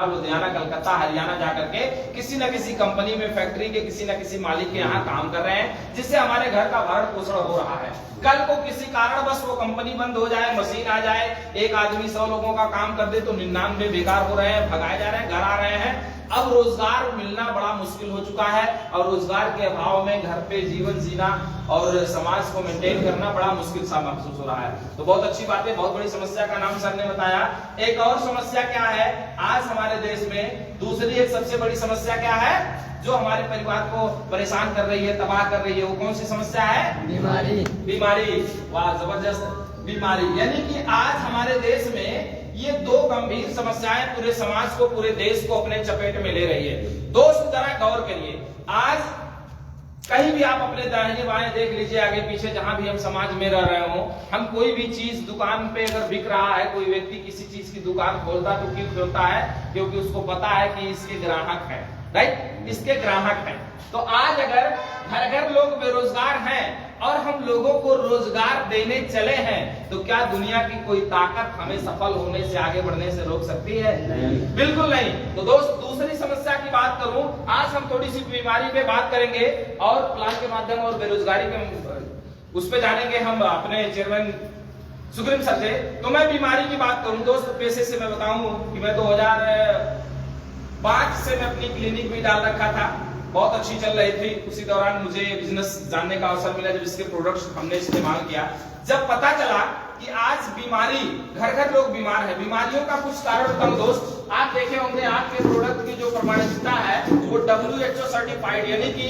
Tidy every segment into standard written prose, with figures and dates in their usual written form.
लुधियाना, कलकत्ता, हरियाणा जाकर के किसी न किसी कंपनी में, फैक्ट्री के किसी न किसी मालिक के यहाँ काम कर रहे हैं, जिससे हमारे घर का भरण पोषण हो रहा है। कल को किसी कारणवश वो कंपनी बंद हो जाए, मशीन आ जाए, एक आदमी 100 लोगों का काम कर दे तो 99 बेकार हो रहे हैं, भगाए जा रहे हैं, घर आ रहे हैं। अब रोजगार मिलना बड़ा मुश्किल हो चुका है और रोजगार के अभाव में घर पे जीवन जीना और समाज को मेंटेन करना बड़ा मुश्किल सा महसूस हो रहा है। तो बहुत अच्छी बात है, बहुत बड़ी समस्या का नाम सर ने बताया। एक और समस्या क्या है आज हमारे देश में, दूसरी एक सबसे बड़ी समस्या क्या है जो हमारे परिवार को परेशान कर रही है, तबाह कर रही है, वो कौन सी समस्या है? बीमारी। वाह, जबरदस्त बीमारी। यानी कि आज हमारे देश में ये दो गंभीर समस्याएं पूरे समाज को, पूरे देश को अपने चपेट में ले रही है। दोस्त जरा गौर करिए, आज कहीं भी आप अपने दाहिने बाएं देख लीजिए, आगे पीछे जहां भी हम समाज में रह रहे हो, हम कोई भी चीज दुकान पे अगर बिक रहा है, कोई व्यक्ति किसी चीज की दुकान खोलता तो क्यों खोलता है? क्योंकि उसको पता है कि इसके ग्राहक हैं, राइट, इसके ग्राहक हैं। तो आज अगर घर घर लोग बेरोजगार हैं और हम लोगों को रोजगार देने चले हैं, तो क्या दुनिया की कोई ताकत हमें सफल होने से, आगे बढ़ने से रोक सकती है? बिल्कुल नहीं। तो दोस्त, दूसरी समस्या की बात करूं, आज हम थोड़ी सी बीमारी पे बात करेंगे और प्लान के माध्यम और बेरोजगारी के उस पे जानेंगे हम अपने चेयरमैन सुग्रीव सर से। तो मैं बीमारी की बात करूं दोस्त, पेशे से मैं बताऊं कि मैं 2005 से मैं अपनी क्लिनिक भी डाल रखा था, बहुत अच्छी चल रही थी। उसी दौरान मुझे बिजनेस जानने का अवसर मिला, जब इसके प्रोडक्ट्स हमने इस्तेमाल किया, जब पता चला कि आज बीमारी, घर घर लोग बीमार है। बीमारियों का कुछ कारण बताऊं दोस्त, आप देखे होंगे आपके प्रोडक्ट की जो प्रमाणिकता है वो WHO सर्टिफाइड, यानी कि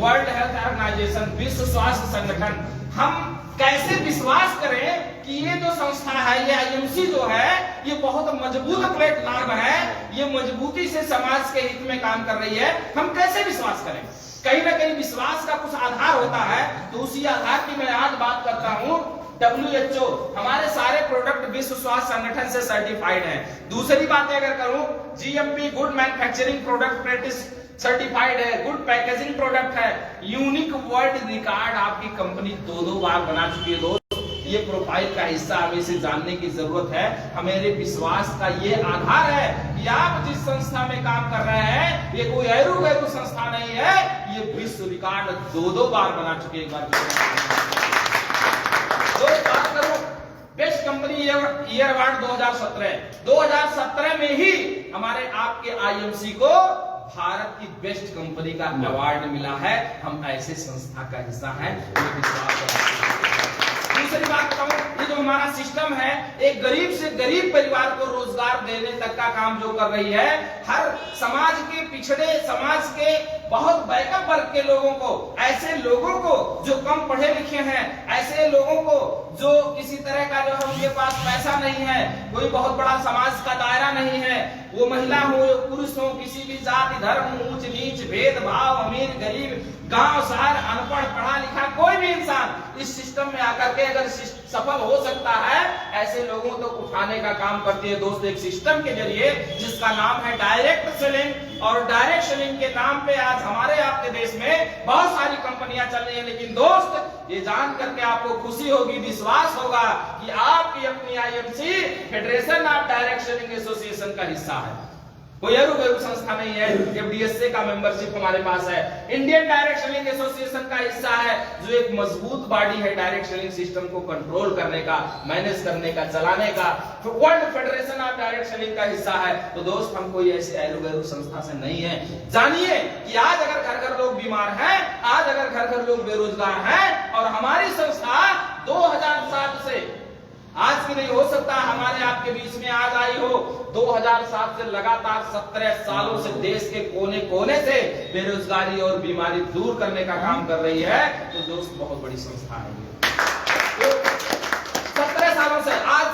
वर्ल्ड हेल्थ ऑर्गेनाइजेशन, विश्व स्वास्थ्य संगठन। हम कैसे विश्वास करें कि ये जो संस्था है, ये IMC जो है, ये बहुत मजबूत प्लेटफॉर्म है, ये मजबूती से समाज के हित में काम कर रही है, हम कैसे विश्वास करें? कहीं ना कहीं विश्वास का कुछ आधार होता है। तो उसी आधार की मैं आज बात करता हूं। WHO, हमारे सारे प्रोडक्ट विश्व स्वास्थ्य संगठन से सर्टिफाइड है। दूसरी बात अगर करूं, GMP, good manufacturing product practice certified है, गुड पैकेजिंग प्रोडक्ट है, यूनिक वर्ल्ड रिकॉर्ड आपकी कंपनी 2 बार बना चुकी है। दोस्त, ये प्रोफाइल का हिस्सा हमें इसे जानने की जरूरत है। हमारे विश्वास का ये आधार है कि आप जिस संस्था में काम कर रहे हैं, ये कोई ऐरू संस्था नहीं है, ये विश्व रिकॉर्ड 2 बार बना चुके। एक बार बात करूं बेस्ट कंपनी ईयर अवार्ड 2017 में ही हमारे आपके IMC को भारत की बेस्ट कंपनी का अवार्ड मिला है। हम ऐसे संस्था का हिस्सा हैं, दूसरी बात कहूं, ये जो हमारा सिस्टम है, एक गरीब से गरीब परिवार को रोजगार देने तक का काम जो कर रही है, हर समाज के पिछड़े, समाज के बहुत बैकअप वर्ग के लोगों को, ऐसे लोगों को जो कम पढ़े लिखे हैं, ऐसे लोगों को जो किसी तरह का जो है उनके पास पैसा नहीं है, कोई बहुत बड़ा समाज का दायरा नहीं है, वो महिला हो या पुरुष हो, किसी भी जाति धर्म, ऊंच नीच, भेदभाव, अमीर गरीब, गांव शहर, अनपढ़ पढ़ा लिखा, कोई भी इंसान इस सिस्टम में आकर के अगर सफल हो सकता है, ऐसे लोगों को उठाने का काम करती है दोस्त एक सिस्टम के जरिए, जिसका नाम है डायरेक्ट सेलिंग। और डायरेक्ट सेलिंग के नाम पे आज हमारे आपके देश में बहुत सारी कंपनियां चल रही है। लेकिन दोस्त, ये जान करके आपको खुशी होगी, विश्वास होगा कि आपकी अपनी IMC federation of direct selling association का हिस्सा है, कोई ऐरू संस्था नहीं है। FDSA का मेंबरशिप हमारे पास है, इंडियन डायरेक्ट सेलिंग एसोसिएशन का हिस्सा है, जो एक मजबूत बॉडी है डायरेक्ट सेलिंग सिस्टम को कंट्रोल करने का, मैनेज करने का, चलाने का। World federation of direct selling का हिस्सा है। तो दोस्त, हम कोई ऐसे ऐरू संस्था से नहीं है। जानिए कि आज अगर घर घर लोग बीमार हैं, आज अगर घर घर लोग बेरोजगार हैं, और हमारी संस्था 2007 से आज भी नहीं, हो सकता हमारे आपके बीच में आज आई हो, 2007 से लगातार 17 सालों से देश के कोने कोने से बेरोजगारी और बीमारी दूर करने का काम कर रही है। तो दोस्त, बहुत बड़ी संस्था है। तो 17 सालों से आज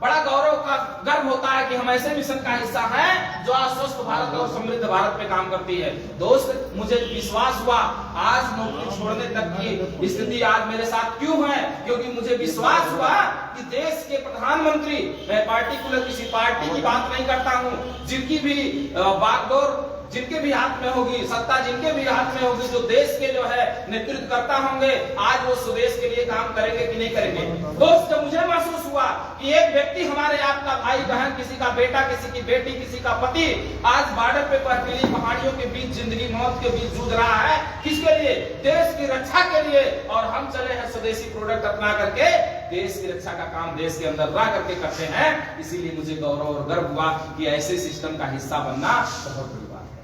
बड़ा गौरव का गर्व होता है कि हम ऐसे मिशन का हिस्सा हैं जो आज स्वस्थ भारत और समृद्ध भारत पे काम करती है। दोस्त, मुझे विश्वास हुआ, आज नौकरी छोड़ने तक की स्थिति आज मेरे साथ क्यों है? क्योंकि मुझे विश्वास हुआ कि देश के प्रधानमंत्री, मैं पार्टिकुलर किसी पार्टी की बात नहीं करता हूं, जिनकी भी बागडोर जिनके भी हाथ में होगी, सत्ता जिनके भी हाथ में होगी, जो देश के जो है नेतृत्व करता होंगे, आज वो स्वदेश के लिए काम करेंगे कि नहीं करेंगे। दोस्त, जब मुझे महसूस हुआ कि एक व्यक्ति हमारे आपका भाई बहन, किसी का बेटा, किसी की बेटी, किसी का पति आज बॉर्डर पे बर्फीली पहाड़ियों के बीच जिंदगी मौत के बीच जूझ रहा है, किसके लिए? देश की रक्षा के लिए। और हम चले हैं स्वदेशी प्रोडक्ट अपना करके देश की रक्षा का काम देश के अंदर रह करके करते हैं। इसीलिए मुझे गौरव और गर्व हुआ कि ऐसे सिस्टम का हिस्सा बनना बहुत बड़ी बात है।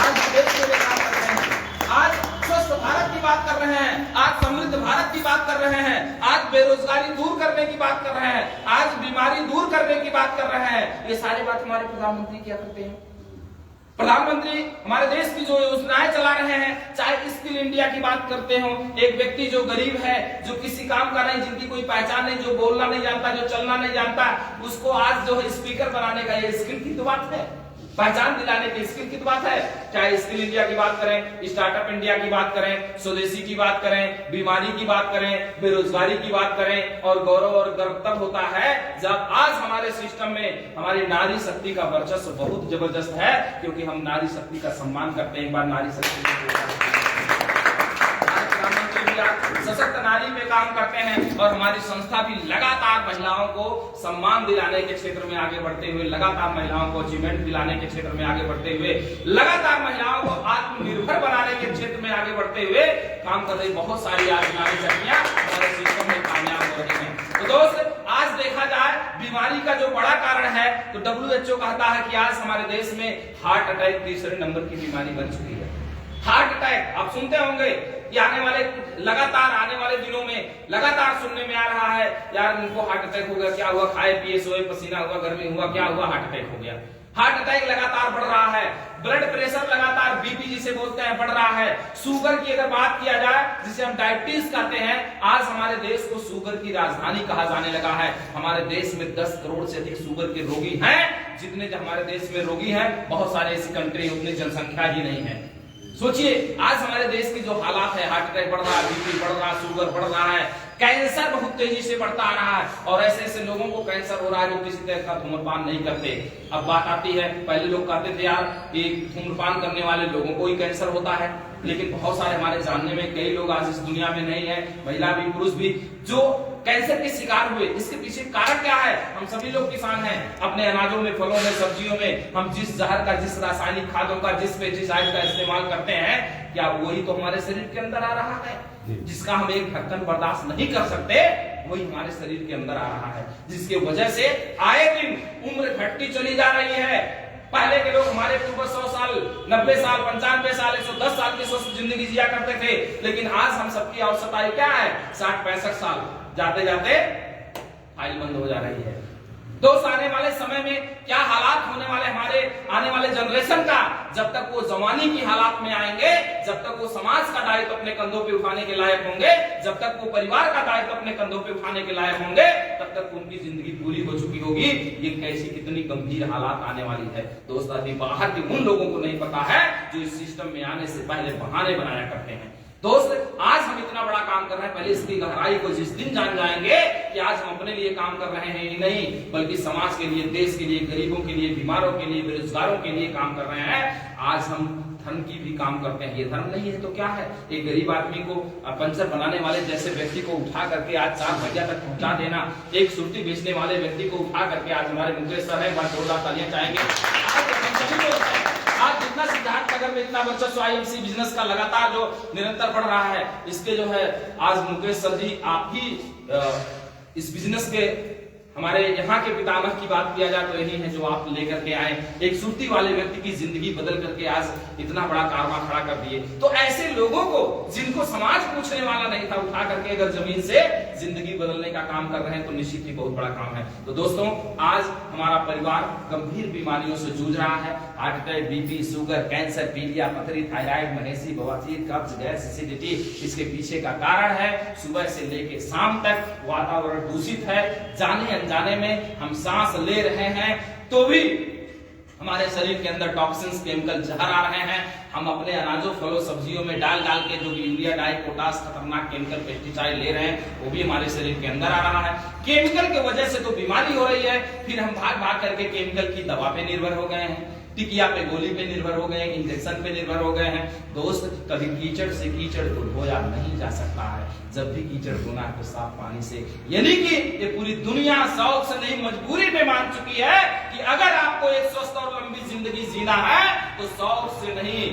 आज देश के लिए काम कर रहे हैं, आज स्वस्थ भारत की बात कर रहे हैं, आज समृद्ध भारत की बात कर रहे हैं, आज बेरोजगारी दूर करने की बात कर रहे हैं, आज बीमारी दूर करने की बात कर रहे हैं। ये सारी बात हमारे प्रधानमंत्री क्या करते हैं? प्रधानमंत्री हमारे देश की जो योजनाएं चला रहे हैं, चाहे स्किल इंडिया की बात करते हो, एक व्यक्ति जो गरीब है, जो किसी काम का नहीं, जिनकी कोई पहचान नहीं, जो बोलना नहीं जानता, जो चलना नहीं जानता, उसको आज जो है स्पीकर बनाने का, ये स्किल की तो बात है, पहचान दिलाने की स्किल की बात है। चाहे स्किल इंडिया की बात करें, स्टार्टअप इंडिया की बात करें, स्वदेशी की बात करें, बीमारी की बात करें, बेरोजगारी की बात करें, और गौरव और गर्व तब होता है जब आज हमारे सिस्टम में हमारी नारी शक्ति का वर्चस्व बहुत जबरदस्त है, क्योंकि हम नारी शक्ति का सम्मान करते हैं। एक बार नारी शक्ति सशक्त नारी में काम करते हैं, और हमारी संस्था भी लगातार महिलाओं को सम्मान दिलाने के क्षेत्र में आगे बढ़ते हुए, लगातार महिलाओं को अचीवमेंट दिलाने के क्षेत्र में आगे बढ़ते हुए, लगातार महिलाओं को आत्मनिर्भर बनाने के क्षेत्र में आगे बढ़ते हुए काम कर रही बहुत सारी आज नारी शक्तियां हमारे सिस्टम में कामयाब हो रही हैं। तो दोस्त, आज देखा जाए बीमारी का जो बड़ा कारण है, तो WHO कहता है कि आज हमारे देश में हार्ट अटैक तीसरे नंबर की बीमारी बन चुकी है। हार्ट अटैक आप सुनते होंगे, ये आने वाले दिनों में लगातार सुनने में आ रहा है, यार उनको हार्ट अटैक हो गया, क्या हुआ, खाए पिए सोए, पसीना हुआ, गर्मी हुआ, क्या हुआ, हार्ट अटैक हो गया। हार्ट अटैक लगातार बढ़ रहा है, ब्लड प्रेशर लगातार बीपी जिसे बोलते हैं बढ़ रहा है। शुगर की अगर बात किया जाए, जिसे हम डायबिटीज कहते हैं, आज हमारे देश को शुगर की राजधानी कहा जाने लगा है। हमारे देश में 10 करोड़ से अधिक शुगर के रोगी हैं। जितने हमारे देश में रोगी हैं, बहुत सारे ऐसी कंट्री उतनी जनसंख्या ही नहीं है। सोचिए, आज हमारे देश की जो हालात है, हार्ट अटैक बढ़ रहा है, बीपी बढ़ रहा है, शुगर बढ़ रहा है, कैंसर बहुत तेजी से बढ़ता आ रहा है, और ऐसे ऐसे लोगों को कैंसर हो रहा है जो किसी तरह का धूम्रपान नहीं करते। अब बात आती है, पहले लोग कहते थे यार ये धूम्रपान करने वाले लोगों को ही कैंसर होता है, लेकिन बहुत सारे हमारे जानने में कई लोग आज इस दुनिया में नहीं है, महिला भी पुरुष भी, जो कैंसर के शिकार हुए। इसके पीछे कारण क्या है? हम सभी लोग किसान हैं, अपने अनाजों में, फलों में, सब्जियों में हम जिस जहर का, जिस रासायनिक खादों का, जिस पेस्टिसाइड का इस्तेमाल करते हैं, क्या वही तो हमारे शरीर के अंदर आ रहा है? जिसका हम एक ढक्कन बर्दाश्त नहीं कर सकते, वही हमारे शरीर के अंदर आ रहा है, जिसके वजह से आए दिन उम्र घटती चली जा रही है। पहले के लोग, हमारे पूर्वज 100 साल, 90 साल, 95 साल, 110 साल की स्वस्थ जिंदगी जिया करते थे, लेकिन आज हम सबकी औसत आयु क्या है? 60-65 साल। जाते जाते फाइल बंद हो जा रही है। दोस्त, आने वाले समय में क्या हालात होने वाले हमारे आने वाले जनरेशन का, जब तक वो जवानी की हालात में आएंगे, जब तक वो समाज का दायित्व अपने कंधों पे उठाने के लायक होंगे, जब तक वो परिवार का दायित्व अपने कंधों पे उठाने के लायक होंगे, तब तक उनकी जिंदगी पूरी हो चुकी होगी। ये कैसी, कितनी गंभीर हालात आने वाली है। दोस्त, अभी बाहर के उन लोगों को नहीं पता है जो इस सिस्टम में आने से पहले बहाने बनाया करते हैं। दोस्त, आज हम इतना बड़ा काम कर रहे हैं, पहले इसकी गहराई को जिस दिन जान जाएंगे कि आज हम अपने लिए काम कर रहे हैं ही नहीं, बल्कि समाज के लिए, देश के लिए, गरीबों के लिए, बीमारों के लिए, बेरोजगारों के लिए काम कर रहे हैं। आज हम धर्म की भी काम करते हैं। ये धर्म नहीं है तो क्या है? एक गरीब आदमी को, पंचर बनाने वाले जैसे व्यक्ति को उठा करके आज 4 भैया तक पहुंचा देना, एक सुर्ती बेचने वाले व्यक्ति को उठा करके आज हमारे मुकेश सर है, जोरदार तालियां चाहेंगे। आज जितना सिद्धार्थ नगर में इतना वर्चस्व आईएमसी बिजनेस का लगातार जो निरंतर बढ़ रहा है, इसके जो है आज मुकेश सर जी, आप ही इस बिजनेस के हमारे यहाँ के पितामह की बात किया जाए तो यही है जो आप लेकर के आए, एक सुर्ती वाले व्यक्ति की जिंदगी बदल करके आज इतना बड़ा कारवां खड़ा कर दिए। तो ऐसे लोगों को, जिनको समाज पूछने वाला नहीं था, उठा करके अगर जमीन से जिंदगी बदलने का काम कर रहे हैं तो निश्चित ही बहुत बड़ा काम है। तो दोस्तों, आज हमारा परिवार गंभीर बीमारियों से जूझ रहा है। Heart attack, BP, sugar, cancer, पीलिया, पथरी, थायराइड, महेसी, बवासीर, कब्ज, गैस, एसिडिटी, इसके पीछे का कारण है सुबह से लेके शाम तक वातावरण दूषित है। जाने अनजाने में हम सांस ले रहे हैं तो भी हमारे शरीर के अंदर टॉक्सिन्स, केमिकल, जहर आ रहे हैं। हम अपने अनाजों, फलों, सब्जियों में डाल के जो यूरिया, डाई, पोटास, खतरनाक केमिकल, पेस्टिसाइड ले रहे हैं, वो भी हमारे शरीर के अंदर आ रहा है। केमिकल की वजह से तो बीमारी हो रही है, फिर हम भाग करके केमिकल की दवा पे निर्भर हो गए हैं, टिकिया पे, गोली पे निर्भर हो गए, इंजेक्शन पे निर्भर हो गए हैं। दोस्त, कभी कीचड़ से कीचड़ को धोया नहीं जा सकता है। जब भी कीचड़ धोना है तो साफ पानी से। यानी कि ये पूरी दुनिया शौक से नहीं, मजबूरी में मान चुकी है कि अगर आपको एक स्वस्थ और लंबी जिंदगी जीना है तो शौक से नहीं,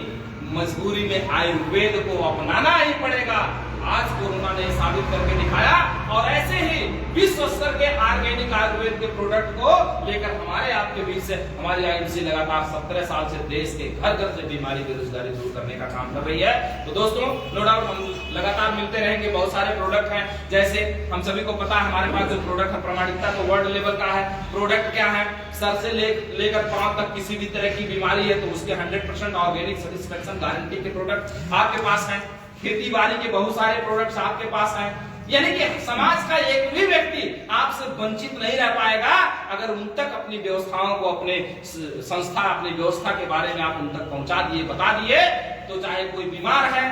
मजबूरी में आयुर्वेद को अपनाना ही पड़ेगा। आज कोरोना ने साबित करके दिखाया, और ऐसे ही विश्व स्तर के ऑर्गेनिक आयुर्वेद के प्रोडक्ट को लेकर हमारे आपके बीच से हमारी आईएमसी लगातार 17 साल से देश के घर घर से बीमारी, बेरोजगारी दूर करने का काम कर रही है। तो दोस्तों, नो डाउट हम लगातार मिलते रहेंगे। बहुत सारे प्रोडक्ट हैं, जैसे हम सभी को पता है हमारे पास जो प्रोडक्ट है प्रमाणिकता तो वर्ल्ड लेवल का है। प्रोडक्ट क्या है? सर से लेकर पांव तक किसी भी तरह की बीमारी है तो उसके 100% ऑर्गेनिक सेटिस्फेक्शन गारंटी के प्रोडक्ट आपके पास हैं। खेती बाड़ी के बहुत सारे प्रोडक्ट्स आपके पास हैं। यानी कि समाज का एक भी व्यक्ति आपसे वंचित नहीं रह पाएगा अगर उन तक अपनी व्यवस्थाओं को, अपने संस्था, अपनी व्यवस्था के बारे में आप उन तक पहुंचा दिए, बता दिए। तो चाहे कोई बीमार है,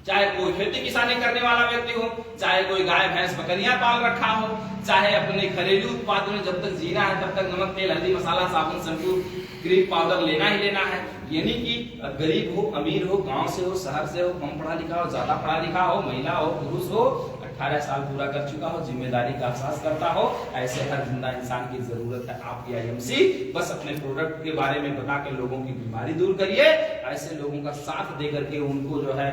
चाहे कोई खेती किसानी करने वाला व्यक्ति हो, चाहे कोई गाय भैंस बकरियां पाल रखा हो, चाहे अपने घरेलू उत्पाद में जब तक जीना है तब तक नमक, तेल, हल्दी, मसाला, साबुन, शैम्पू, क्रीम पाउडर लेना ही लेना है। यानी कि गरीब हो, अमीर हो, गांव से हो, शहर से हो, कम पढ़ा लिखा हो, ज्यादा पढ़ा लिखा हो, महिला हो, पुरुष हो, 18 साल पूरा कर चुका हो, जिम्मेदारी का एहसास करता हो, ऐसे हर जिंदा इंसान की जरूरत है आपकी आईएमसी। बस अपने प्रोडक्ट के बारे में बता के लोगों की बीमारी दूर करिए। ऐसे लोगों का साथ दे करके, उनको जो है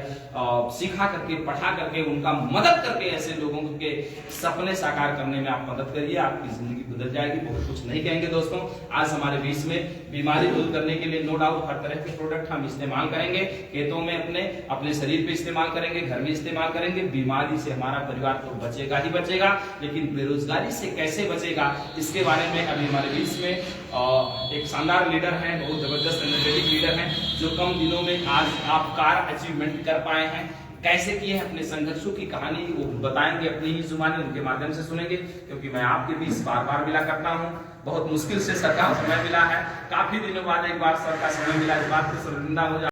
सिखा करके, पढ़ा करके, उनका मदद करके ऐसे लोगों के सपने साकार करने में आप मदद करिए। आपकी जिंदगी बदल जाएगी। बहुत कुछ नहीं कहेंगे दोस्तों। आज हमारे बीच में बीमारी दूर करने के लिए नो डाउट हर तरह के प्रोडक्ट हम इस्तेमाल करेंगे। खेतों में अपने शरीर पे इस्तेमाल करेंगे, घर में इस्तेमाल करेंगे। बीमारी से हमारा परिवार तो बचेगा ही बचेगा, लेकिन बेरोजगारी से कैसे बचेगा इसके बारे में अभी हमारे बीच में एक शानदार लीडर है, बहुत जबरदस्त एनर्जेटिक लीडर है, जो कम दिनों में आज आप कार अचीवमेंट कर पाए हैं। कैसे किए हैं, अपने संघर्षों की कहानी वो बताएंगे अपनी ही जुबानी, उनके माध्यम से सुनेंगे। क्योंकि मैं आपके बीच बार बार मिला करता हूँ, बहुत मुश्किल से सर का समय मिला है, काफी दिनों बाद एक बार सर का समय मिला। इस बात को शर्मिंदा हो जा